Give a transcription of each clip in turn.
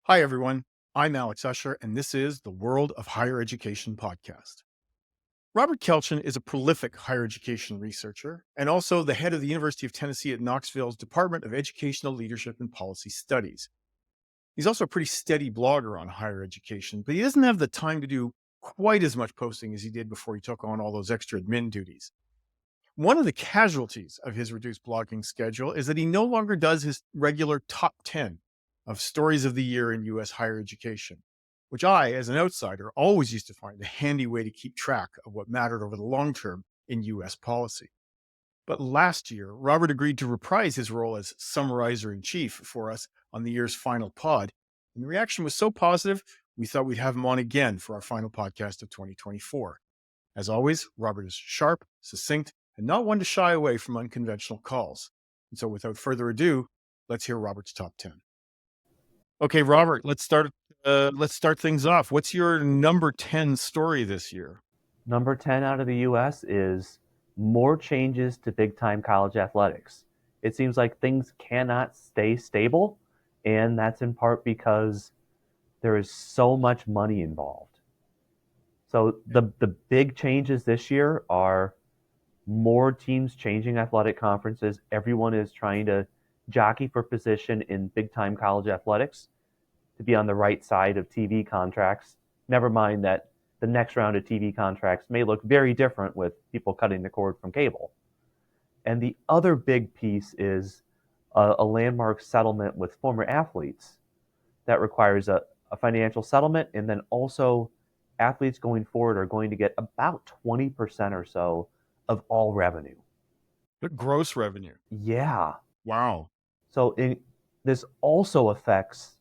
Hi, everyone. I'm Alex Usher, and this is the World of Higher Education podcast. Robert Kelchen is a prolific higher education researcher and also the head of the University of Tennessee at Knoxville's Department of Educational Leadership and Policy Studies. He's also a pretty steady blogger on higher education, but he doesn't have the time to do quite as much posting as he did before he took on all those extra admin duties. One of the casualties of his reduced blogging schedule is that he no longer does his regular top 10 of stories of the year in US higher education, which I, as an outsider, always used to find a handy way to keep track of what mattered over the long term in US policy. But last year, Robert agreed to reprise his role as summarizer in chief for us on the year's final pod. And the reaction was so positive, we thought we'd have him on again for our final podcast of 2024. As always, Robert is sharp, succinct, and not one to shy away from unconventional calls. And so without further ado, let's hear Robert's top 10. Okay, Robert, let's start things off. What's your number 10 story this year? Number 10 out of the US is more changes to big time college athletics. It seems like things cannot stay stable, and that's in part because there is so much money involved. So the big changes this year are more teams changing athletic conferences. Everyone is trying to jockey for position in big time college athletics to be on the right side of TV contracts. Never mind that the next round of TV contracts may look very different with people cutting the cord from cable. And the other big piece is a landmark settlement with former athletes that requires a financial settlement. And then also, athletes going forward are going to get about 20% or so of all revenue. The gross revenue. Yeah. Wow. So this also affects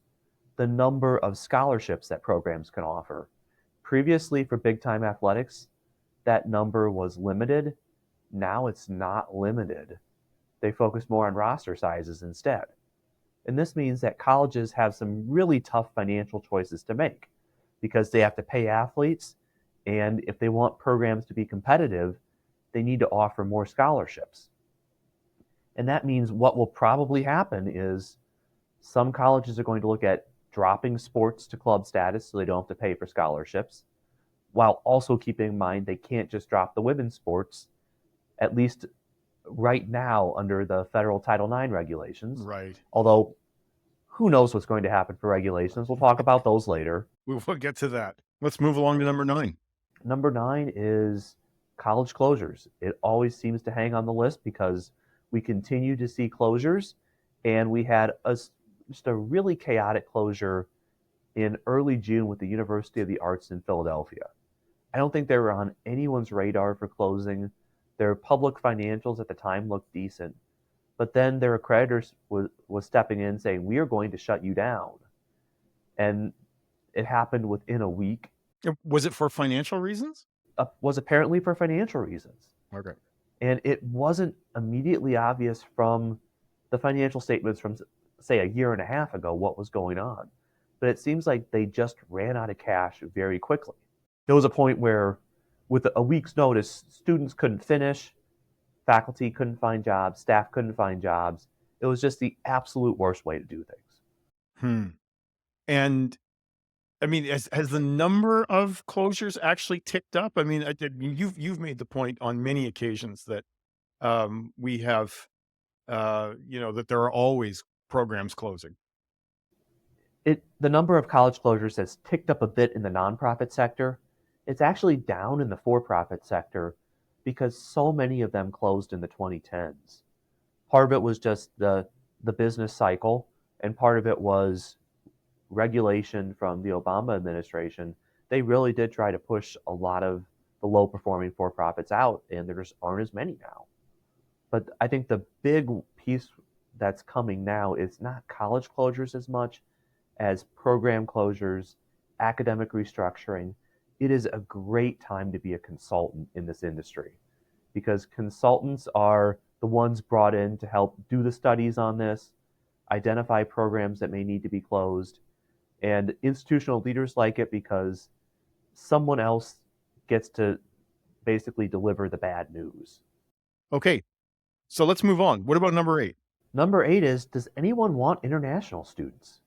the number of scholarships that programs can offer. Previously, for big time athletics, that number was limited. Now it's not limited. They focus more on roster sizes instead. And this means that colleges have some really tough financial choices to make because they have to pay athletes. And if they want programs to be competitive, they need to offer more scholarships. And that means what will probably happen is some colleges are going to look at dropping sports to club status so they don't have to pay for scholarships, while also keeping in mind they can't just drop the women's sports, at least right now under the federal Title IX regulations. Right. Although, who knows what's going to happen for regulations? We'll talk about those later. We'll get to that. Let's move along to number 9. Number 9 is college closures. It always seems to hang on the list because we continue to see closures, and we had just a really chaotic closure in early June with the University of the Arts in Philadelphia. I don't think they were on anyone's radar for closing. Their public financials at the time looked decent, but then their accreditors was stepping in saying, we are going to shut you down. And it happened within a week. Was it for financial reasons? Was apparently for financial reasons. Okay. And it wasn't immediately obvious from the financial statements from, say, a year and a half ago what was going on. But it seems like they just ran out of cash very quickly. There was a point where, with a week's notice, students couldn't finish, faculty couldn't find jobs, staff couldn't find jobs. It was just the absolute worst way to do things. And I mean, has the number of closures actually ticked up? I mean, you've made the point on many occasions that we have, that there are always programs closing. The number of college closures has ticked up a bit in the nonprofit sector. It's actually down in the for-profit sector because so many of them closed in the 2010s. Part of it was just the business cycle, and part of it was regulation from the Obama administration. They really did try to push a lot of the low-performing for-profits out, and there just aren't as many now. But I think the big piece that's coming now is not college closures as much as program closures, academic restructuring. It is a great time to be a consultant in this industry because consultants are the ones brought in to help do the studies on this, identify programs that may need to be closed, and institutional leaders like it because someone else gets to basically deliver the bad news. Okay, so let's move on. What about number 8? Number 8 is, does anyone want international students?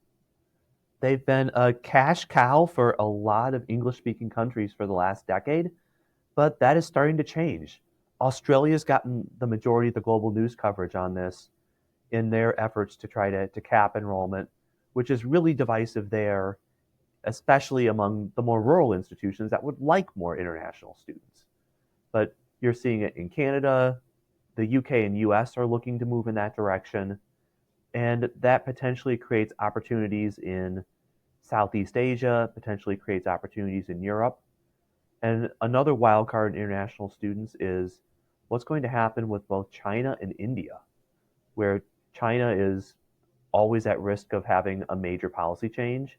They've been a cash cow for a lot of English speaking countries for the last decade, but that is starting to change. Australia's gotten the majority of the global news coverage on this in their efforts to try to cap enrollment, which is really divisive there, especially among the more rural institutions that would like more international students. But you're seeing it in Canada, the UK and US are looking to move in that direction, and that potentially creates opportunities in Southeast Asia, potentially creates opportunities in Europe. And another wild card in international students is what's going to happen with both China and India, where China is always at risk of having a major policy change.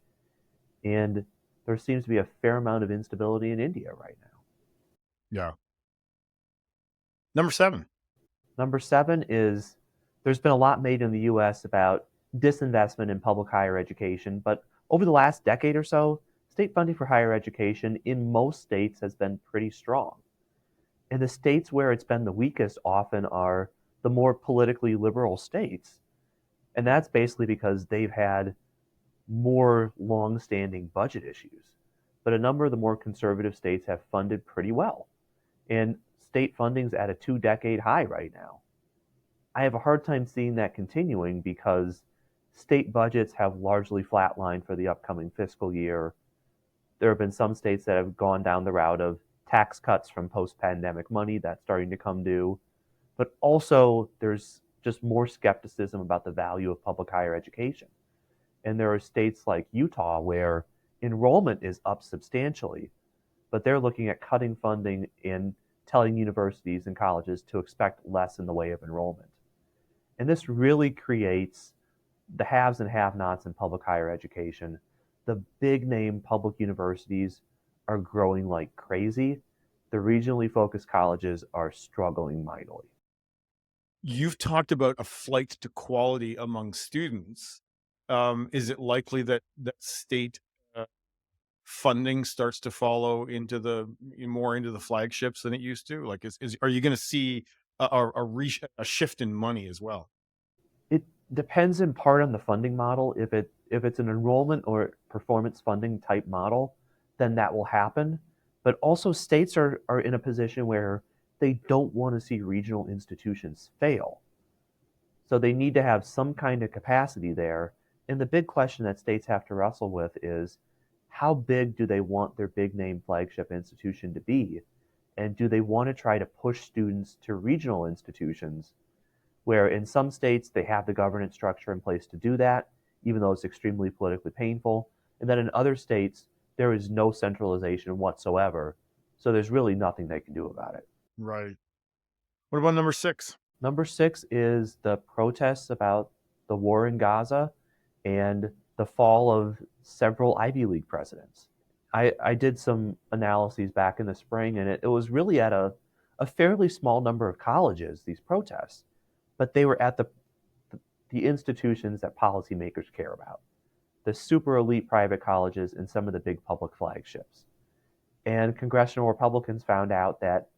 And there seems to be a fair amount of instability in India right now. Yeah. Number 7. Number 7 is there's been a lot made in the US about disinvestment in public higher education, but over the last decade or so, state funding for higher education in most states has been pretty strong. And the states where it's been the weakest often are the more politically liberal states. And that's basically because they've had more long-standing budget issues. But a number of the more conservative states have funded pretty well. And state funding's at a 2-decade high right now. I have a hard time seeing that continuing because state budgets have largely flatlined for the upcoming fiscal year. There have been some states that have gone down the route of tax cuts from post-pandemic money that's starting to come due. But also, there's just more skepticism about the value of public higher education. And there are states like Utah where enrollment is up substantially, but they're looking at cutting funding and telling universities and colleges to expect less in the way of enrollment. And this really creates the haves and have nots in public higher education. The big name public universities are growing like crazy. The regionally focused colleges are struggling mightily. You've talked about a flight to quality among students. Is it likely that state funding starts to follow into the more into the flagships than it used to? Like, are you going to see a shift in money as well? It depends in part on the funding model. If it's an enrollment or performance funding type model, then that will happen. But also states are in a position where they don't want to see regional institutions fail. So they need to have some kind of capacity there. And the big question that states have to wrestle with is how big do they want their big name flagship institution to be? And do they want to try to push students to regional institutions where in some states they have the governance structure in place to do that, even though it's extremely politically painful. And then in other states, there is no centralization whatsoever. So there's really nothing they can do about it. Right. What about number 6? Number 6 is the protests about the war in Gaza and the fall of several Ivy League presidents. I did some analyses back in the spring, and it was really at a fairly small number of colleges, these protests, but they were at the institutions that policymakers care about, the super elite private colleges and some of the big public flagships. And congressional Republicans found out that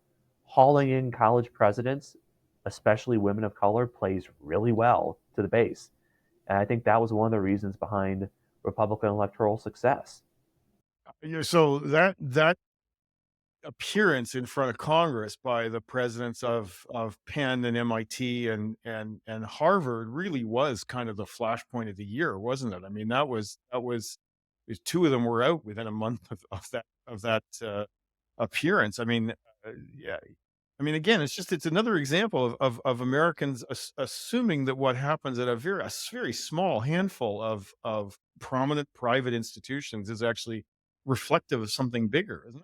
hauling in college presidents, especially women of color, plays really well to the base. And I think that was one of the reasons behind Republican electoral success. So that appearance in front of Congress by the presidents of Penn and MIT and Harvard really was kind of the flashpoint of the year, wasn't it? I mean, that was 2 of them were out within a month of that appearance. I mean, yeah. I mean, again, it's another example of Americans assuming that what happens at a very small handful of prominent private institutions is actually reflective of something bigger, isn't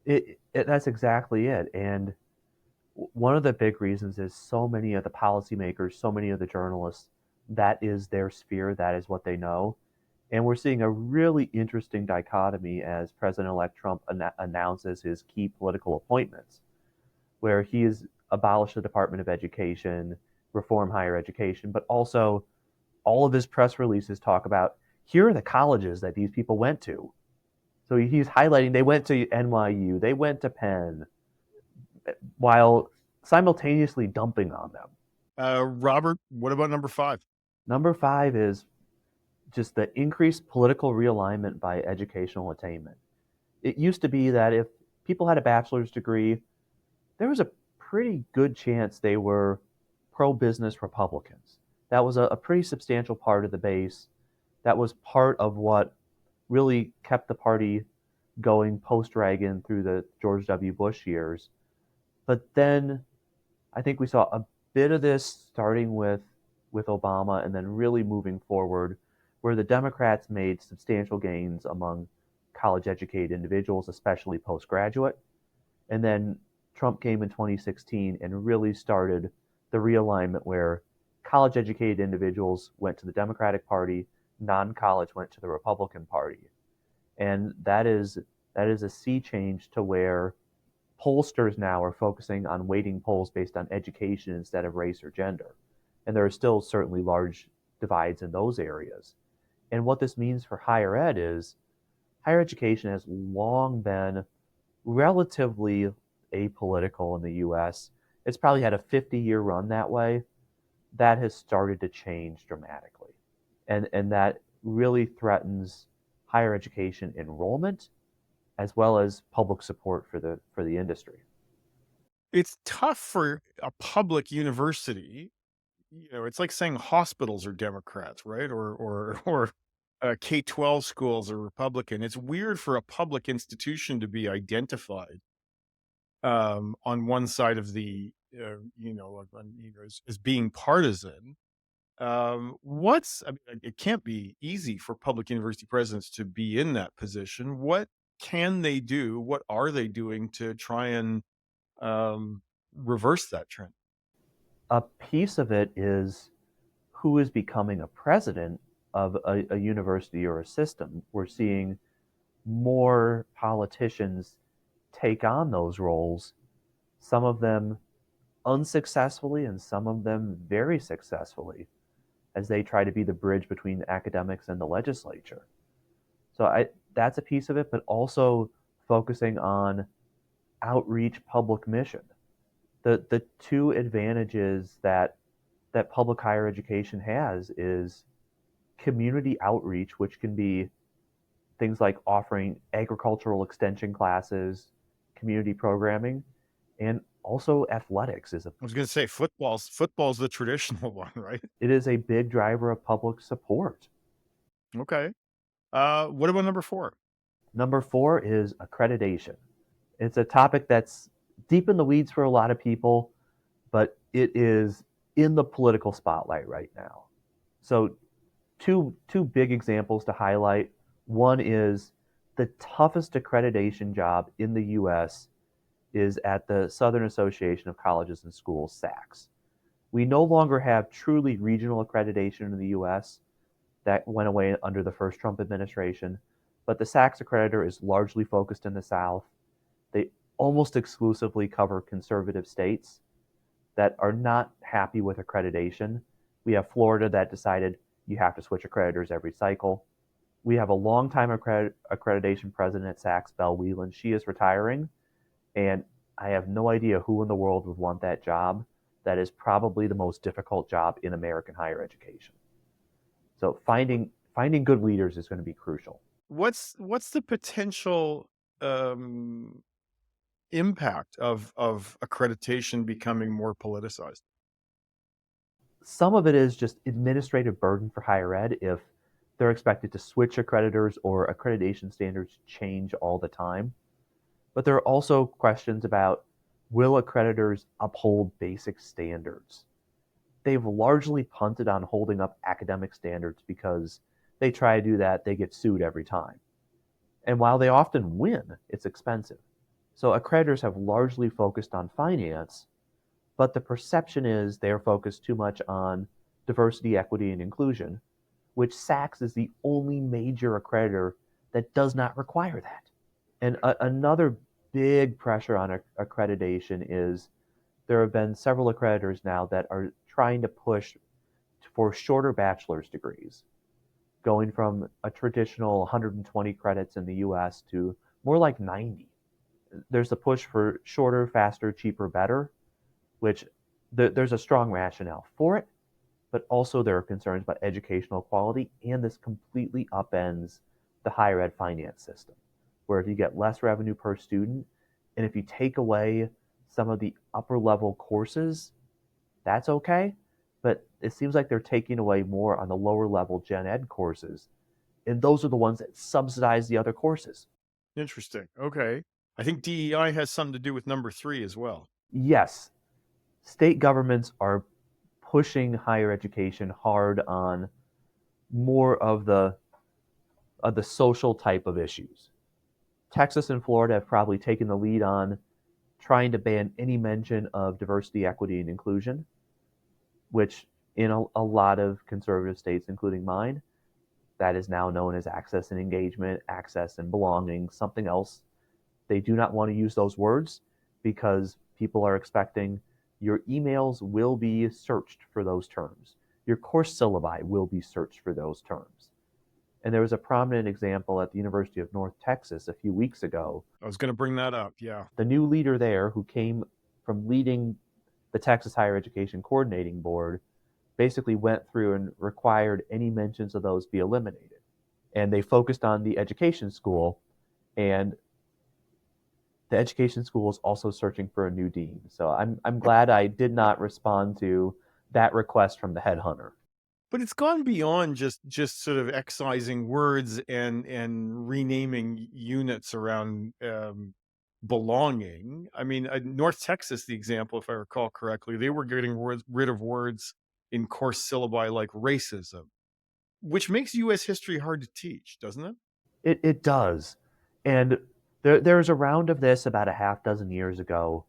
it? That's exactly it. And one of the big reasons is so many of the policymakers, so many of the journalists, that is their sphere, that is what they know. And we're seeing a really interesting dichotomy as President elect Trump announces his key political appointments, where he has abolished the Department of Education, reform higher education, but also all of his press releases talk about here are the colleges that these people went to. So he's highlighting they went to NYU, they went to Penn, while simultaneously dumping on them. Robert, what about number 5? Number 5 is just the increased political realignment by educational attainment. It used to be that if people had a bachelor's degree, there was a pretty good chance they were pro business Republicans. That was a pretty substantial part of the base. That was part of what really kept the party going post Reagan through the George W. Bush years. But then I think we saw a bit of this starting with Obama and then really moving forward, where the Democrats made substantial gains among college educated individuals, especially postgraduate. And then Trump came in 2016 and really started the realignment where college educated individuals went to the Democratic Party, non college went to the Republican Party. And that is a sea change to where pollsters now are focusing on weighting polls based on education instead of race or gender. And there are still certainly large divides in those areas. And what this means for higher ed is higher education has long been relatively apolitical in the US. It's probably had a 50-year run that way. That has started to change dramatically. And that really threatens higher education enrollment as well as public support for the industry. It's tough for a public university. It's like saying hospitals are Democrats, right? Or K-12 schools are Republican. It's weird for a public institution to be identified on one side of the as being partisan. I mean, it can't be easy for public university presidents to be in that position. What can they do? What are they doing to try and um, reverse that trend? A piece of it is who is becoming a president of a university or a system. We're seeing more politicians take on those roles, some of them unsuccessfully and some of them very successfully, as they try to be the bridge between the academics and the legislature. That's a piece of it, but also focusing on outreach public mission. The two advantages that public higher education has is community outreach, which can be things like offering agricultural extension classes, community programming, and also athletics is a I was going to say football's the traditional one, right? it is a big driver of public support. Okay. What about number four? Number 4 is accreditation. It's a topic that's deep in the weeds for a lot of people, but it is in the political spotlight right now. So two big examples to highlight. One is the toughest accreditation job in the US is at the Southern Association of Colleges and Schools, SACS. We no longer have truly regional accreditation in the US. That went away under the first Trump administration. But the SACS accreditor is largely focused in the South. They almost exclusively cover conservative states that are not happy with accreditation. We have Florida that decided you have to switch accreditors every cycle. We have a longtime accreditation president at SACS, Belle Whelan. She is retiring, and I have no idea who in the world would want that job. That is probably the most difficult job in American higher education. So finding good leaders is going to be crucial. What's the potential um, impact of accreditation becoming more politicized? Some of it is just administrative burden for higher ed if they're expected to switch accreditors or accreditation standards change all the time. But there are also questions about will accreditors uphold basic standards? They've largely punted on holding up academic standards because they try to do that, they get sued every time. And while they often win, it's expensive. So accreditors have largely focused on finance, but the perception is they're focused too much on diversity, equity, and inclusion, which SACS is the only major accreditor that does not require that. And another big pressure on accreditation is there have been several accreditors now that are trying to push for shorter bachelor's degrees, going from a traditional 120 credits in the US to more like 90. There's a push for shorter, faster, cheaper, better, which there's a strong rationale for it, but also there are concerns about educational quality, and this completely upends the higher ed finance system, where if you get less revenue per student, and if you take away some of the upper level courses, that's okay. But it seems like they're taking away more on the lower level gen ed courses. And those are the ones that subsidize the other courses. Interesting. Okay. I think DEI has something to do with number three as well. Yes, state governments are pushing higher education hard on more of the social type of issues. Texas and Florida have probably taken the lead on trying to ban any mention of diversity, equity, and inclusion, which in a lot of conservative states, including mine, that is now known as access and engagement, access and belonging, something else. They do not want to use those words because people are expecting your emails will be searched for those terms. Your course syllabi will be searched for those terms. And there was a prominent example at the University of North Texas a few weeks ago. I was going to bring that up. Yeah. The new leader there, who came from leading the Texas Higher Education Coordinating Board, basically went through and required any mentions of those be eliminated. And they focused on the education school, and the education school is also searching for a new dean. So I'm glad I did not respond to that request from the headhunter. But it's gone beyond just sort of excising words and renaming units around belonging. I mean, North Texas, the example, if I recall correctly, they were getting rid of words in course syllabi like racism, which makes U.S. history hard to teach, doesn't it? It does. And there was a round of this about a half dozen years ago,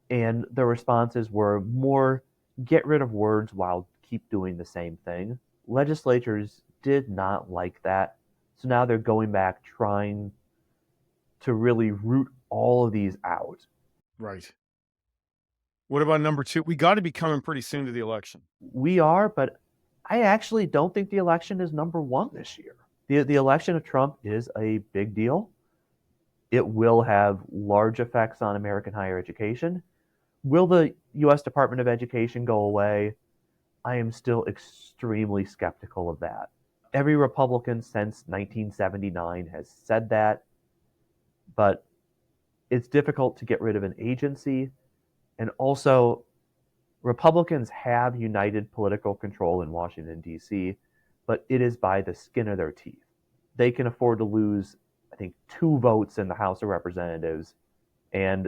and the responses were more get rid of words while keep doing the same thing. Legislatures did not like that. So now they're going back trying to really root all of these out. Right. What about number two? We got to be coming pretty soon to the election. We are, but I actually don't think the election is number one this year. The election of Trump is a big deal. It will have large effects on American higher education. Will the U.S. Department of Education go away? I am still extremely skeptical of that. Every Republican since 1979 has said that, but it's difficult to get rid of an agency. And also, Republicans have united political control in Washington, D.C., but it is by the skin of their teeth. They can afford to lose, I think, 2 votes in the House of Representatives, and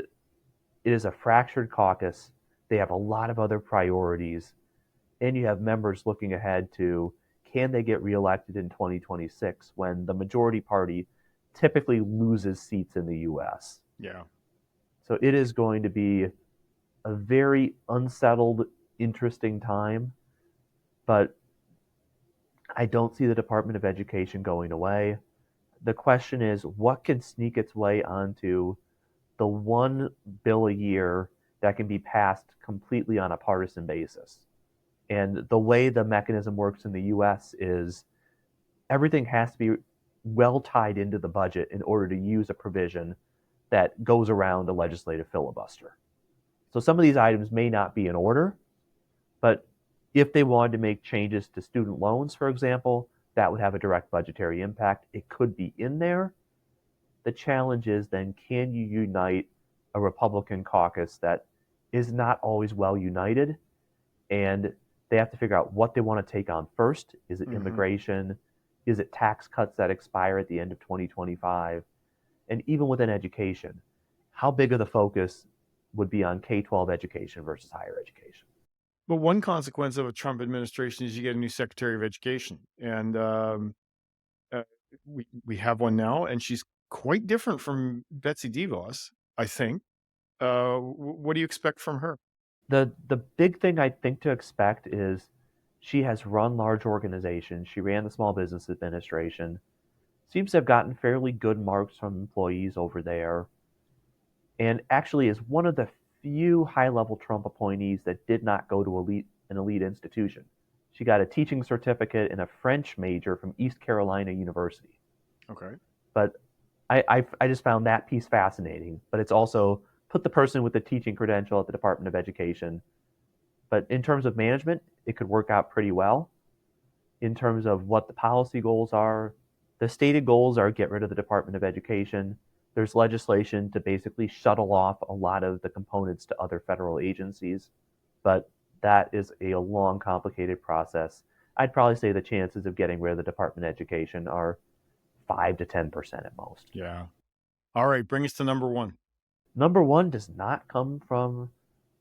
it is a fractured caucus. They have a lot of other priorities, and you have members looking ahead to can they get reelected in 2026 when the majority party typically loses seats in the U.S. Yeah. So it is going to be a very unsettled, interesting time, but I don't see the Department of Education going away. The question is, what can sneak its way onto the one bill a year that can be passed completely on a partisan basis? And the way the mechanism works in the US is everything has to be well tied into the budget in order to use a provision that goes around a legislative filibuster. So some of these items may not be in order, but if they wanted to make changes to student loans, for example, that would have a direct budgetary impact. It could be in there. The challenge is then, can you unite a Republican caucus that is not always well united? And they have to figure out what they want to take on first. Is it immigration? Is it tax cuts that expire at the end of 2025? And even within education, how big of the focus would be on K-12 education versus higher education? But one consequence of a Trump administration is you get a new Secretary of Education, and we have one now, and she's quite different from Betsy DeVos, I think. What do you expect from her? The big thing I think to expect is she has run large organizations. She ran the Small Business Administration. Seems to have gotten fairly good marks from employees over there, and actually is one of the few high-level Trump appointees that did not go to an elite institution. She got a teaching certificate in a French major from East Carolina University. Okay. But I just found that piece fascinating. But it's also put the person with the teaching credential at the Department of Education But in terms of management, it could work out pretty well. In terms of what the policy goals are, the stated goals are get rid of the Department of Education. There's legislation to basically shuttle off a lot of the components to other federal agencies, but that is a long, complicated process. I'd probably say the chances of getting rid of the Department of Education are 5 to 10% at most. Yeah. All right, bring us to number one. Number one does not come from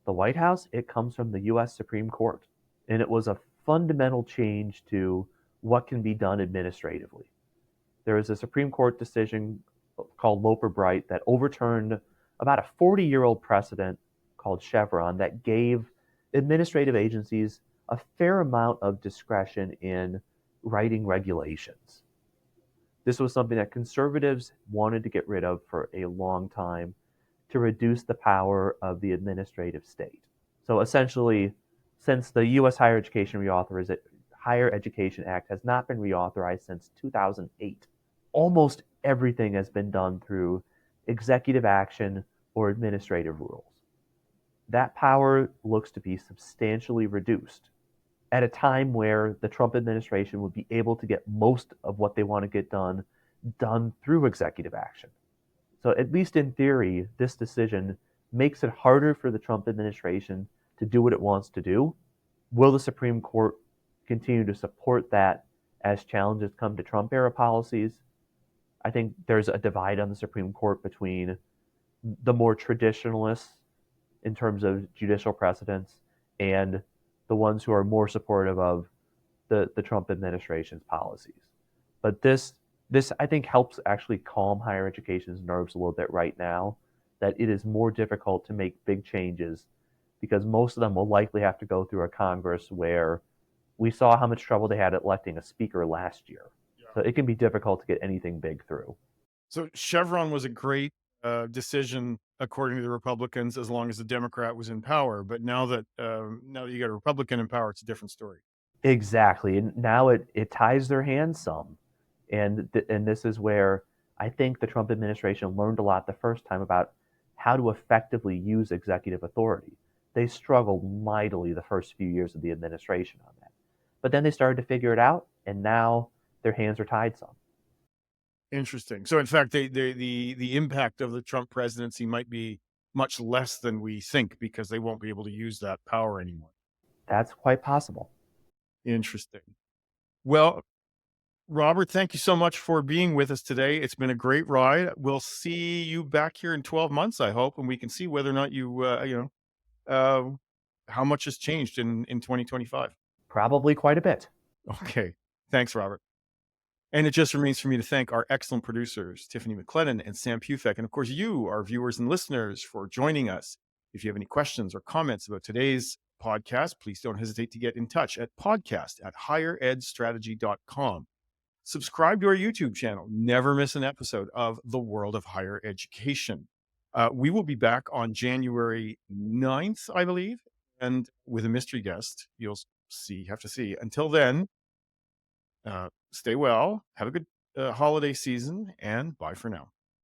the White House, it comes from the US Supreme Court. And it was a fundamental change to what can be done administratively. There was a Supreme Court decision called Loper Bright that overturned about a 40-year-old precedent called Chevron that gave administrative agencies a fair amount of discretion in writing regulations. This was something that conservatives wanted to get rid of for a long time to reduce the power of the administrative state. So essentially, since the U.S. Higher Education Act has not been reauthorized since 2008, almost everything has been done through executive action or administrative rules. That power looks to be substantially reduced at a time where the Trump administration would be able to get most of what they want to get done through executive action. So, at least in theory, this decision makes it harder for the Trump administration to do what it wants to do. Will the Supreme Court continue to support that as challenges come to Trump era policies? I think there's a divide on the Supreme Court between the more traditionalists in terms of judicial precedents and the ones who are more supportive of the Trump administration's policies. But this I think helps actually calm higher education's nerves a little bit right now, that it is more difficult to make big changes because most of them will likely have to go through a Congress where we saw how much trouble they had electing a speaker last year. Yeah. So it can be difficult to get anything big through. So Chevron was a great decision according to the Republicans, as long as the Democrat was in power. But now that you got a Republican in power, it's a different story. Exactly. And now it ties their hands some. And this is where I think the Trump administration learned a lot the first time about how to effectively use executive authority. They struggled mightily the first few years of the administration on that. But then they started to figure it out, and now their hands are tied some. Interesting. So, in fact, the impact of the Trump presidency might be much less than we think because they won't be able to use that power anymore. That's quite possible. Interesting. Well, Robert, thank you so much for being with us today. It's been a great ride. We'll see you back here in 12 months, I hope, and we can see whether or not uh, how much has changed in 2025. Probably quite a bit. Okay. Thanks, Robert. And it just remains for me to thank our excellent producers, Tiffany McClellan and Sam Pufek, and of course, you, our viewers and listeners, for joining us. If you have any questions or comments about today's podcast, please don't hesitate to get in touch at podcast@higheredstrategy.com. Subscribe to our YouTube channel. Never miss an episode of The World of Higher Education. We will be back on January 9th, I believe, and with a mystery guest. You'll have to see. Until then, stay well, have a good holiday season, and bye for now.